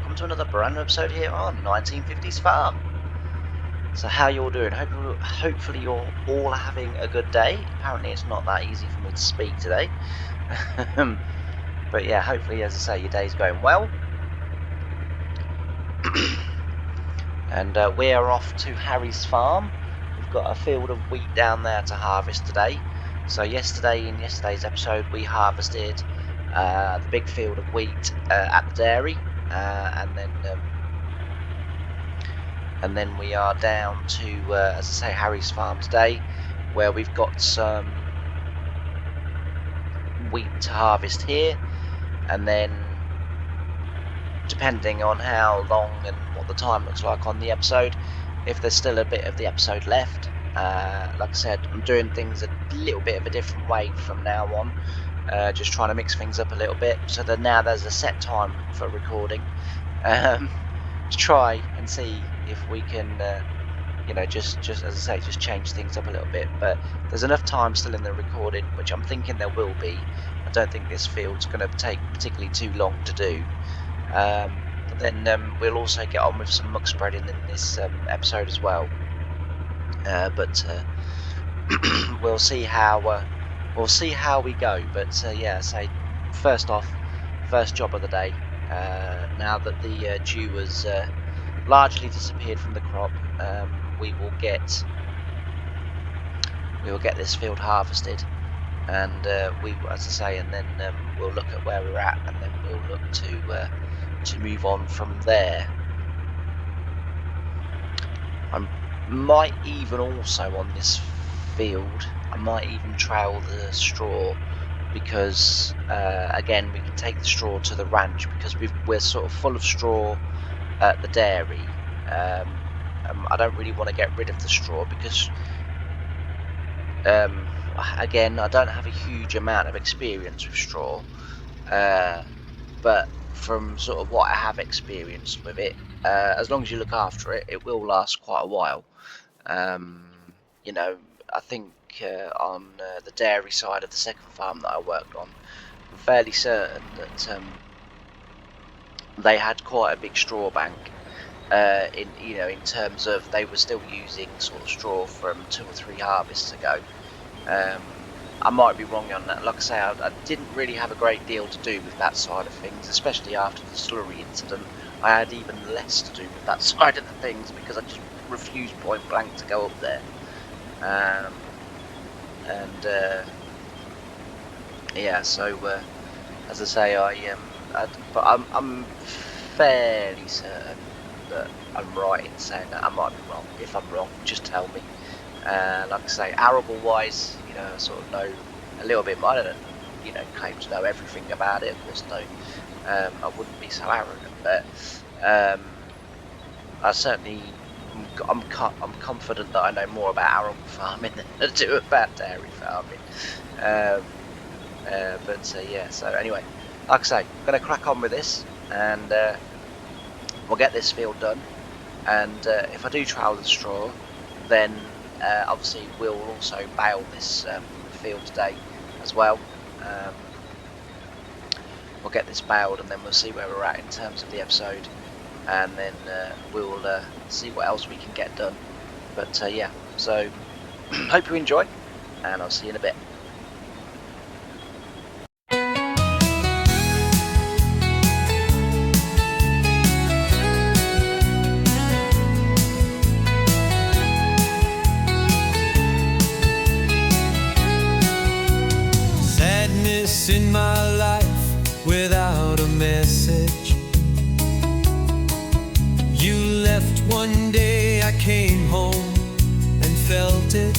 welcome to another brand new episode here on 1950's Farm. So how you all doing? Hopefully you're all having a good day. Apparently it's not that easy for me to speak today. But yeah, hopefully, as I say, your day's going well. And we are off to Harry's farm. We've got a field of wheat down there to harvest today. So in yesterday's episode, we harvested the big field of wheat at the dairy, and then we are down to, as I say, Harry's farm today, where we've got some wheat to harvest here, and then depending on how long and what the time looks like on the episode, if there's still a bit of the episode left, like I said, I'm doing things a little bit of a different way from now on, just trying to mix things up a little bit, so that now there's a set time for recording, to try and see if we can, just as I say, just change things up a little bit. But there's enough time still in the recording, which I'm thinking there will be. I don't think this field's going to take particularly too long to do. Then we'll also get on with some muck spreading in this episode as well. But we'll see how we go. But yeah, say first job of the day. Now that the dew has largely disappeared from the crop, we will get this field harvested, and as I say, and then we'll look at where we're at, and then we'll look to move on from there. I might even also on this field, I might even trail the straw, because again, we can take the straw to the ranch, because we're sort of full of straw at the dairy. I don't really want to get rid of the straw, because again, I don't have a huge amount of experience with straw, but from sort of what I have experienced with it, as long as you look after it, it will last quite a while. I think on the dairy side of the second farm that I worked on, I'm fairly certain that they had quite a big straw bank. In terms of they were still using sort of straw from 2 or 3 harvests ago. I might be wrong on that. Like I say, I didn't really have a great deal to do with that side of things, especially after the slurry incident. I had even less to do with that side of the things, because I just refused point blank to go up there. As I say, but I'm fairly certain that I'm right in saying that. I might be wrong. If I'm wrong, just tell me. Like I say, arable wise, I sort of know a little bit, but I don't, claim to know everything about it. Of course, no, I wouldn't be so arrogant, but I certainly, I'm confident that I know more about arable farming than I do about dairy farming. So anyway, like I say, I'm going to crack on with this, and we'll get this field done. And if I do trail the straw, then obviously we'll also bale this field today as well. We'll get this baled, and then we'll see where we're at in terms of the episode, and then we'll see what else we can get done. But yeah, so hope you enjoy, and I'll see you in a bit. In my life without a message, you left one day, I came home and felt it.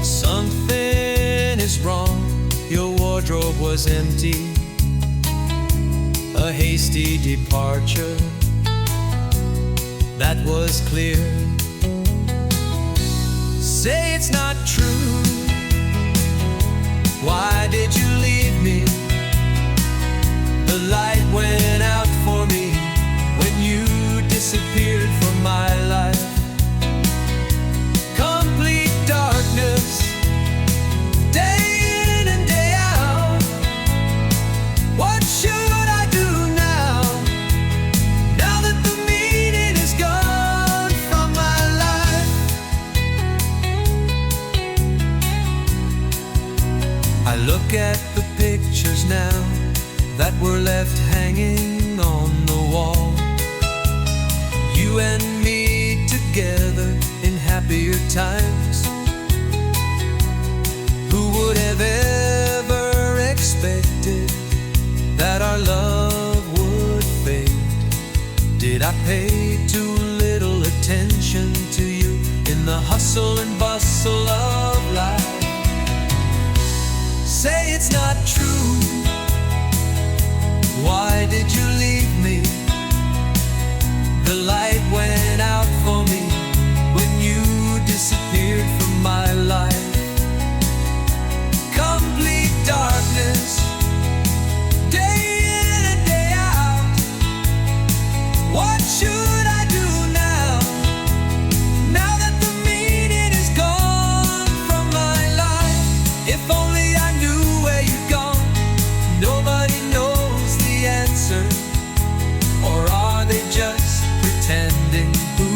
Something is wrong, your wardrobe was empty, a hasty departure, that was clear. Say it's not true. Why did you leave me? The light went out for me when you disappeared from my life. Complete darkness, day in and day out. What should I do? look at the pictures now that were left hanging on the wall. You and me together in happier times. Who would have ever expected that our love would fade? Did I pay too little attention to you in the hustle and bustle of life? Say it's not true. Why did you leave me? The light went out for me when you disappeared from my life. Complete darkness, day in and day out. What should I do now? Now that the meaning is gone from my life. If only I knew where you'd gone. Nobody knows the answer. Or are they just pretending? Who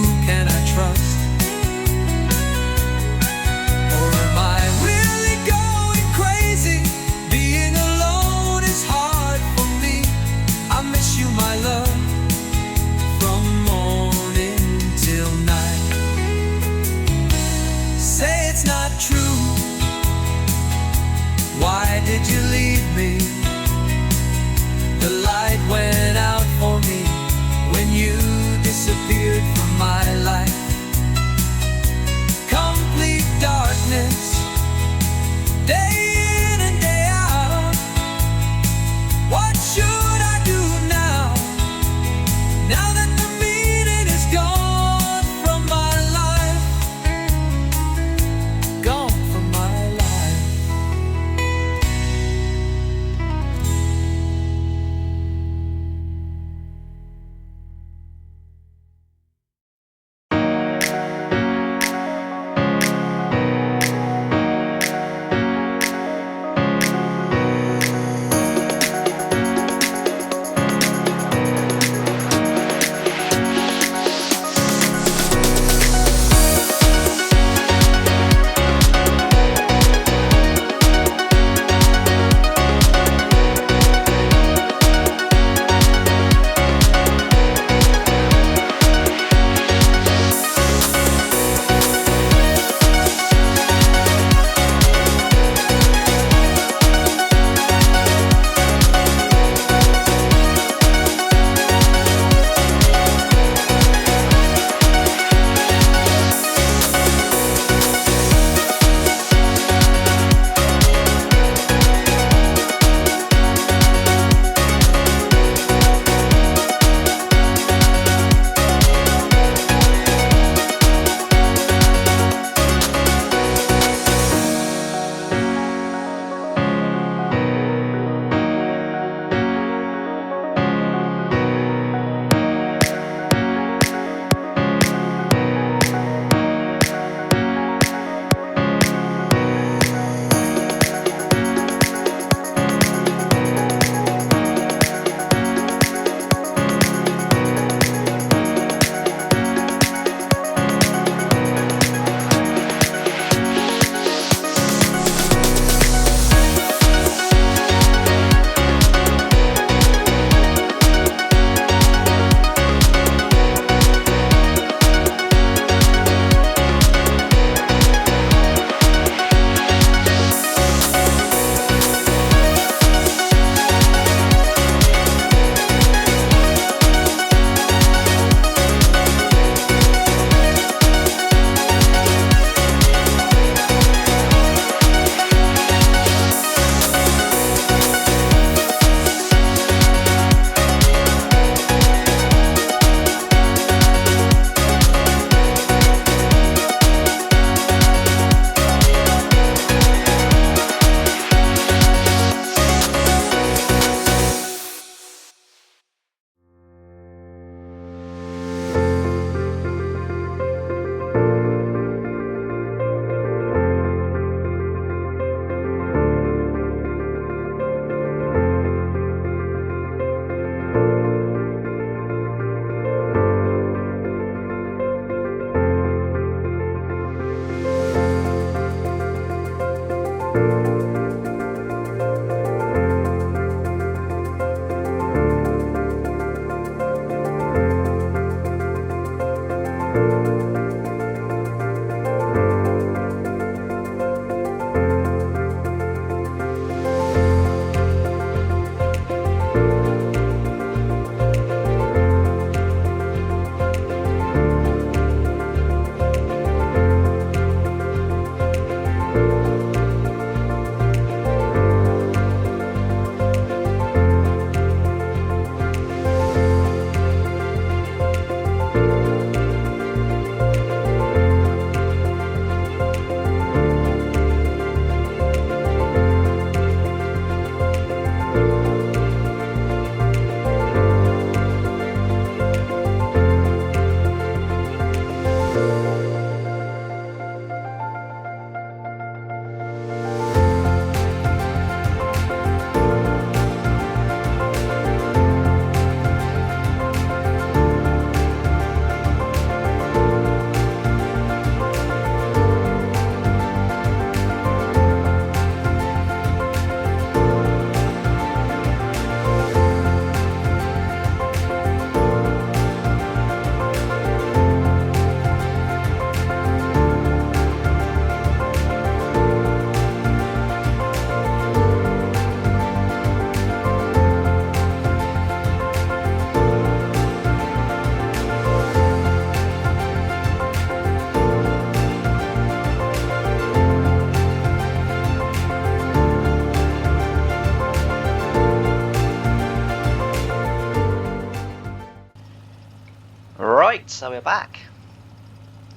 so we're back,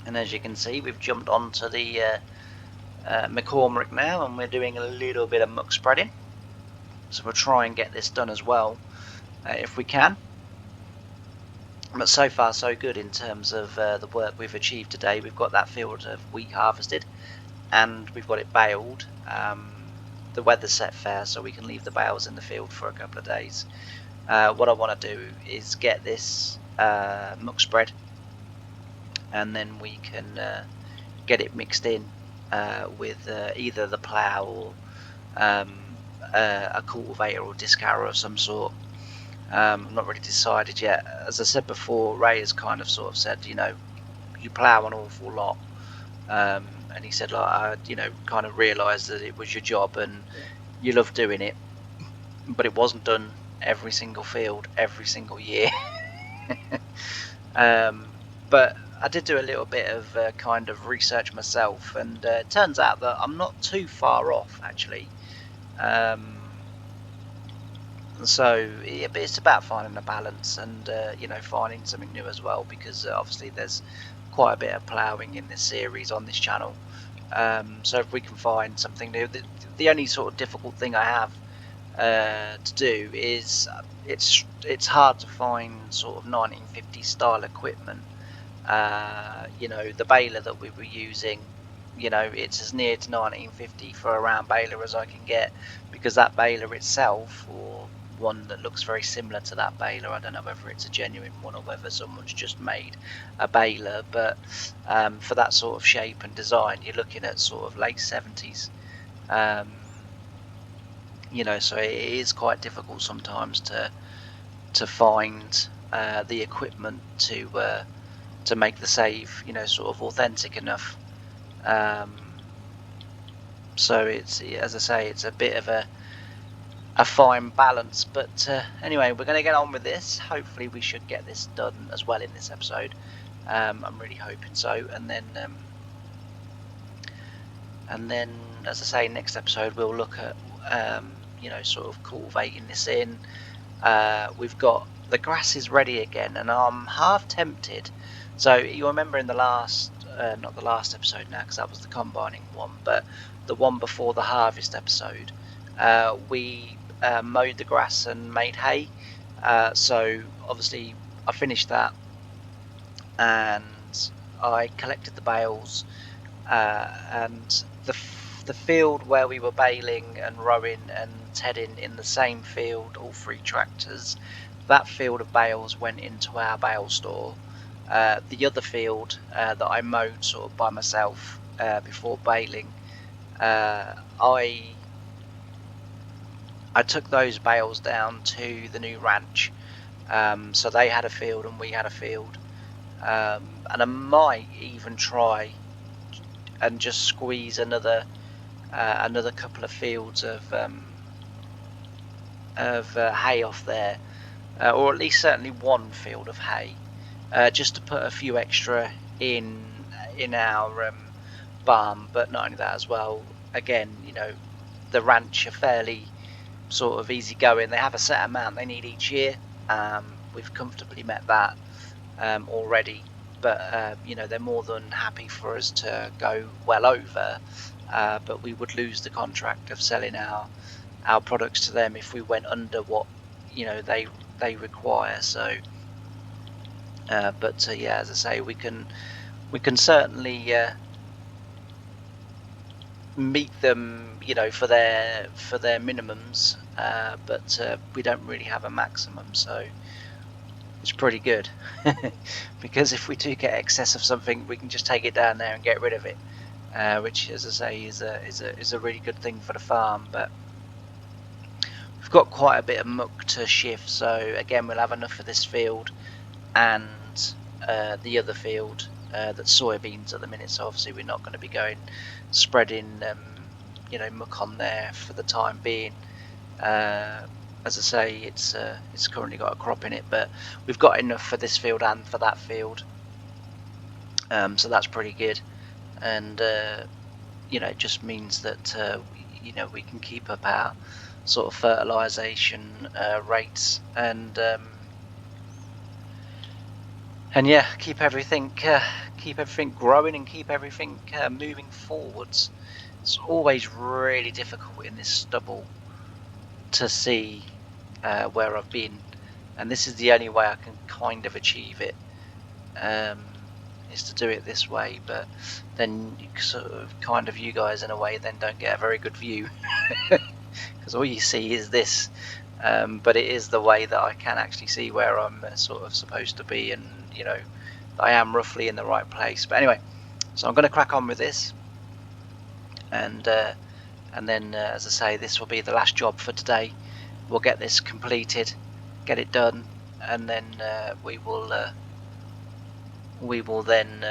and as you can see, we've jumped onto the McCormick now, and we're doing a little bit of muck spreading. So we'll try and get this done as well, if we can. But so far so good in terms of the work we've achieved today. We've got that field of wheat harvested, and we've got it baled. The weather's set fair, so we can leave the bales in the field for a couple of days. What I want to do is get this muck spread, and then we can get it mixed in with either the plough or a cultivator or disc harrow of some sort. I'm not really decided yet. As I said before, Ray has kind of sort of said, you know, you plough an awful lot, and he said, like, I, you know, kind of realised that it was your job and you love doing it, but it wasn't done every single field every single year. But I did do a little bit of kind of research myself, and it turns out that I'm not too far off actually. So yeah, but it's about finding a balance, and you know, finding something new as well, because obviously there's quite a bit of ploughing in this series on this channel. So if we can find something new, the only sort of difficult thing I have to do is it's hard to find sort of 1950s style equipment. You know, the baler that we were using, you know, it's as near to 1950 for a round baler as I can get, because that baler itself, or one that looks very similar to that baler, I don't know whether it's a genuine one or whether someone's just made a baler, but for that sort of shape and design, you're looking at sort of late 70s. You know, so it is quite difficult sometimes to find the equipment to make the save, you know, sort of authentic enough. So it's, as I say, it's a bit of a fine balance. But anyway, we're going to get on with this. Hopefully we should get this done as well in this episode. I'm really hoping so. And then as I say, next episode we'll look at you know, sort of cultivating this in. We've got the grass is ready again, and I'm half tempted. So you remember in the last not the last episode now, because that was the combining one, but the one before the harvest episode, we mowed the grass and made hay. So obviously I finished that, and I collected the bales, and the field where we were baling and rowing and tedding in the same field, all three tractors, that field of bales went into our bale store. The other field that I mowed sort of by myself before baling, I took those bales down to the new ranch. So they had a field and we had a field, and I might even try and just squeeze another couple of fields of hay off there, or at least certainly one field of hay, just to put a few extra in our barn. But not only that as well, again, you know, the ranch are fairly sort of easy going. They have a set amount they need each year. We've comfortably met that already, but you know, they're more than happy for us to go well over, but we would lose the contract of selling our products to them if we went under what, you know, they require. So but yeah, as I say, we can certainly meet them, you know, for their minimums, but we don't really have a maximum, so it's pretty good. Because if we do get excess of something, we can just take it down there and get rid of it, which, as I say, is a really good thing for the farm. But we've got quite a bit of muck to shift, so again, we'll have enough for this field and the other field that's soybeans at the minute. So obviously we're not going to be going spreading you know, muck on there for the time being. As I say, it's currently got a crop in it, but we've got enough for this field and for that field, so that's pretty good. And you know, it just means that you know, we can keep up our sort of fertilization rates, and and yeah, keep everything growing and keep everything moving forwards. It's always really difficult in this stubble to see where I've been, and this is the only way I can kind of achieve it, is to do it this way. But then you sort of kind of, you guys in a way then don't get a very good view because all you see is this. But it is the way that I can actually see where I'm sort of supposed to be, and I am roughly in the right place. But anyway, so I'm going to crack on with this, and then as I say, this will be the last job for today. We'll get this completed, get it done, and then we will then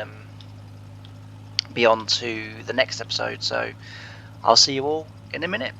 be on to the next episode. So I'll see you all in a minute.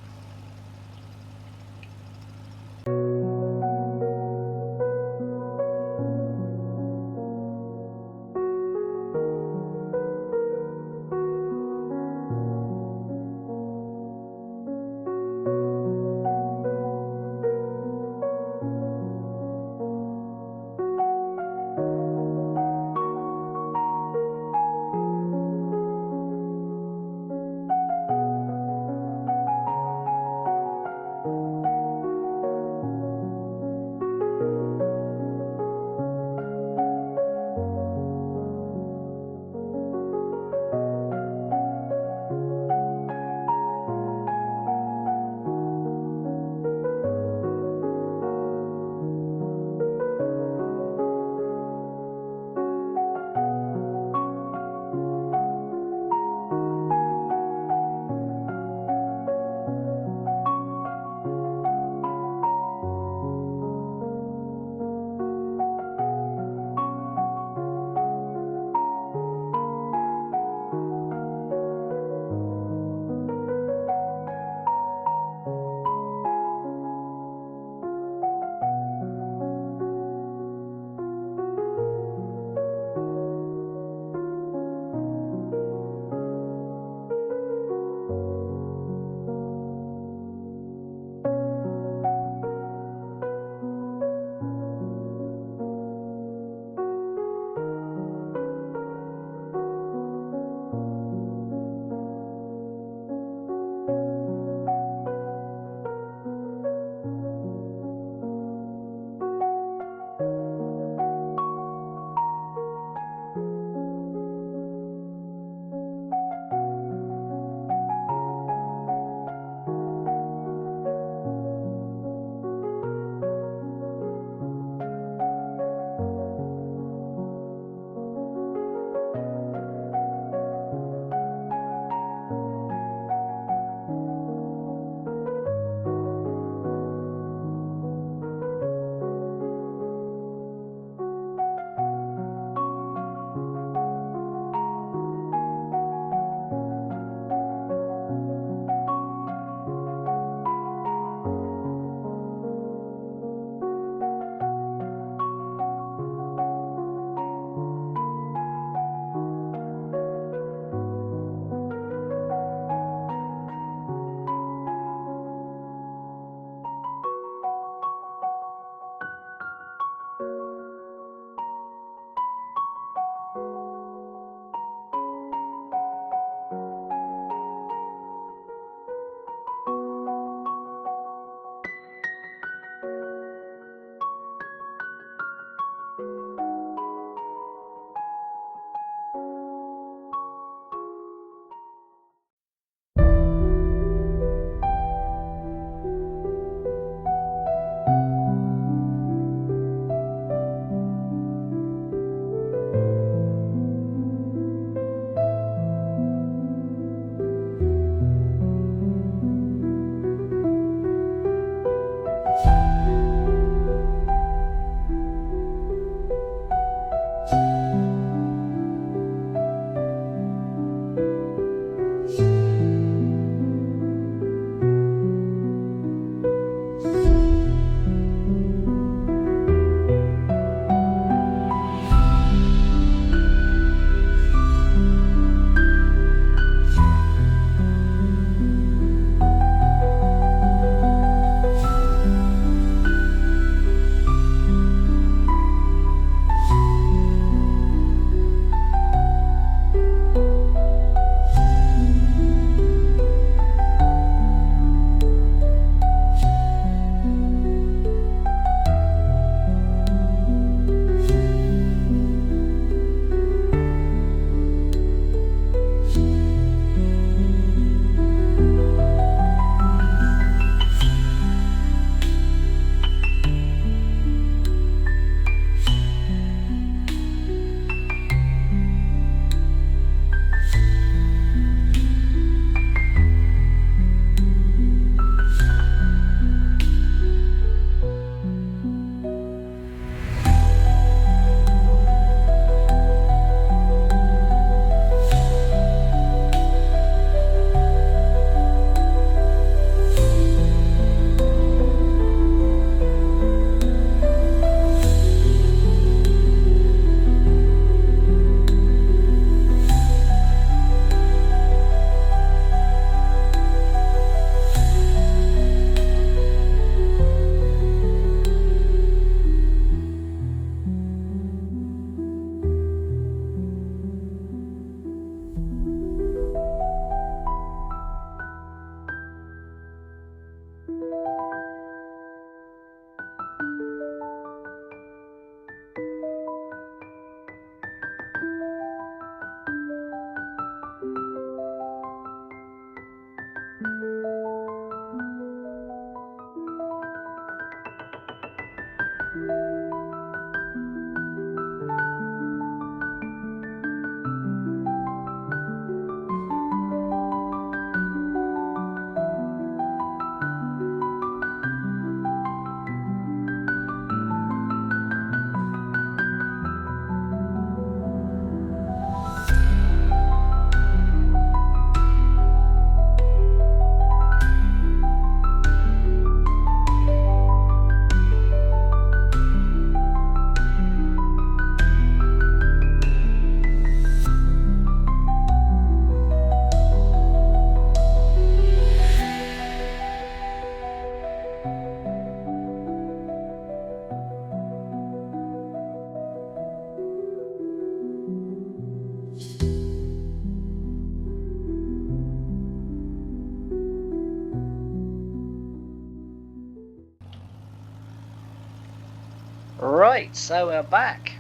Right, so we're back.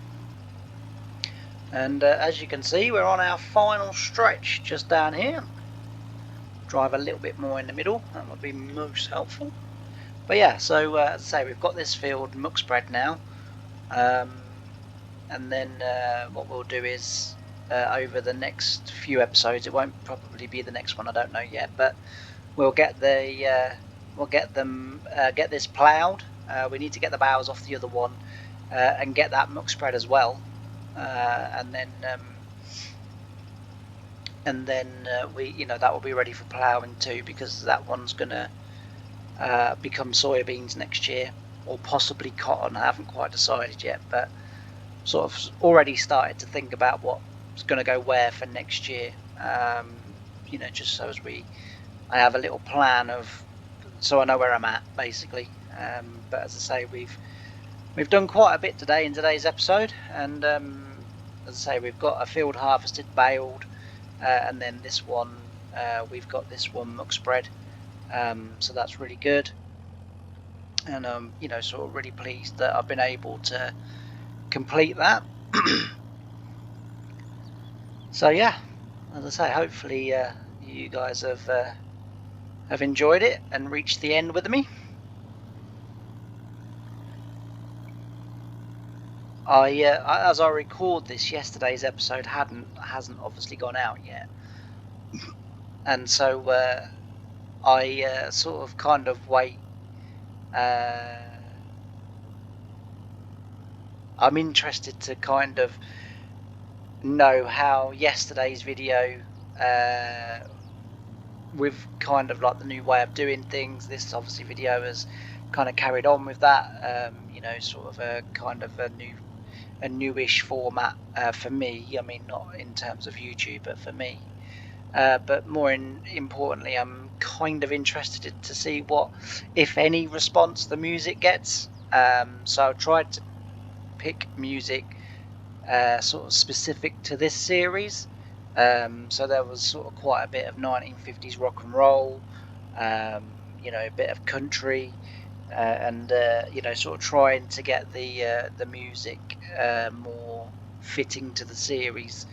And as you can see, we're on our final stretch just down here. Drive a little bit more in the middle, that would be most helpful. But yeah, so as I say, we've got this field muck spread now. And then what we'll do is over the next few episodes, it won't probably be the next one, I don't know yet, but we'll get get this ploughed. We need to get the boughs off the other one and get that muck spread as well, and then that will be ready for ploughing too, because that one's gonna become soybeans next year, or possibly cotton. I haven't quite decided yet, but sort of already started to think about what's going to go where for next year. Just so I have a little plan so I know where I'm at basically. But as I say, we've done quite a bit today in today's episode, and as I say, we've got a field harvested, baled, and then this one we've got this one muck spread. So that's really good, and sort of really pleased that I've been able to complete that. So yeah, as I say, hopefully you guys have enjoyed it and reached the end with me. As I record this, yesterday's episode hasn't obviously gone out yet, and so I sort of kind of wait. I'm interested to kind of know how yesterday's video, with kind of like the new way of doing things, this obviously video has kind of carried on with that. Sort of a kind of a newish format for me. I mean, not in terms of YouTube, but for me. But more importantly, I'm kind of interested to see what, if any, response the music gets. So I tried to pick music sort of specific to this series. So there was sort of quite a bit of 1950s rock and roll, a bit of country, and sort of trying to get the music more fitting to the series,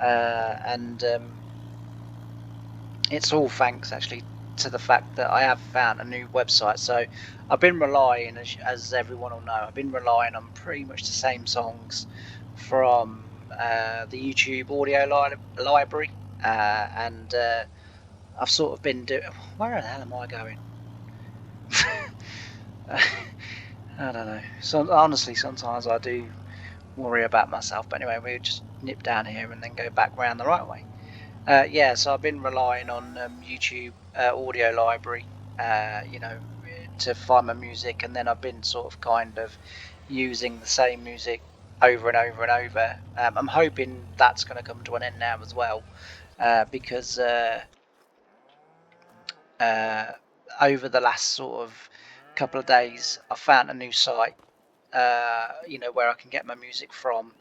and it's all thanks actually to the fact that I have found a new website. So I've been relying, as everyone will know, I've been relying on pretty much the same songs from the YouTube audio library, and I've sort of been doing. Where the hell am I going? I don't know. So honestly, sometimes I do worry about myself. But anyway, we'll just nip down here and then go back round the right way. So I've been relying on YouTube audio library, to find my music, and then I've been sort of kind of using the same music over and over and over. I'm hoping that's going to come to an end now as well, because over the last sort of couple of days, I found a new site, where I can get my music from.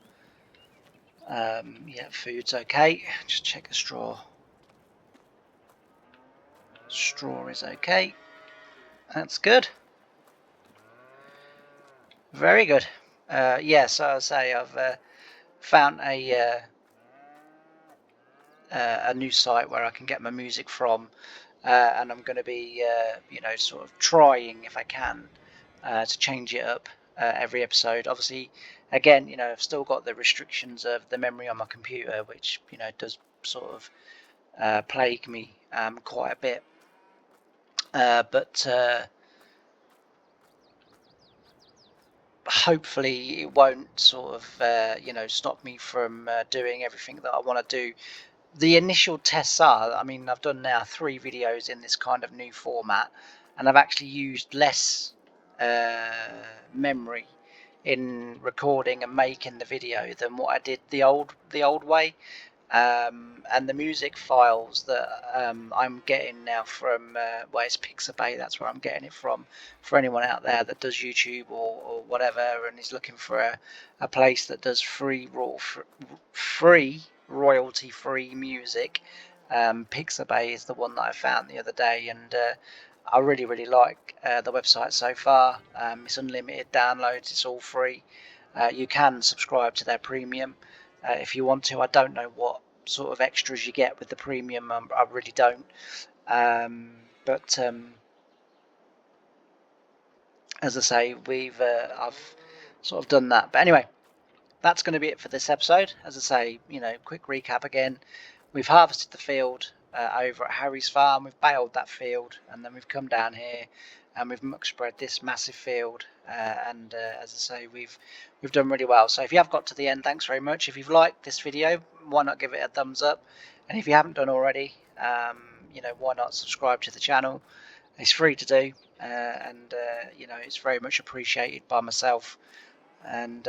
Food's okay. Just check the straw. Straw is okay. That's good. Very good. So I say I've found a new site where I can get my music from, and I'm going to be, sort of trying if I can to change it up every episode. Obviously, again, I've still got the restrictions of the memory on my computer, which does sort of plague me quite a bit. But hopefully it won't sort of stop me from doing everything that I want to do. The initial tests are, I mean, I've done now 3 videos in this kind of new format, and I've actually used less memory in recording and making the video than what I did the old way. And the music files that I'm getting now from it's Pixabay, that's where I'm getting it from. For anyone out there that does YouTube or whatever and is looking for a place that does free royalty free music, Pixabay is the one that I found the other day, and I really like the website so far. It's unlimited downloads, it's all free. You can subscribe to their premium if you want to. I don't know what sort of extras you get with the premium. I really don't. But as I say, I've sort of done that. But anyway, that's going to be it for this episode. As I say, quick recap again. We've harvested the field over at Harry's farm. We've baled that field, and then we've come down here and we've muck spread this massive field. And as I say, we've done really well. So if you have got to the end, thanks very much. If you've liked this video, why not give it a thumbs up? And if you haven't done already, why not subscribe to the channel? It's free to do, and it's very much appreciated by myself. And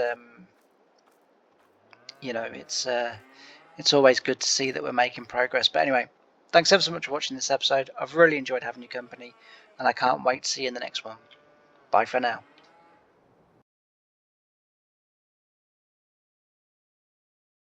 it's always good to see that we're making progress. But anyway, thanks ever so much for watching this episode. I've really enjoyed having your company, and I can't wait to see you in the next one. Bye for now.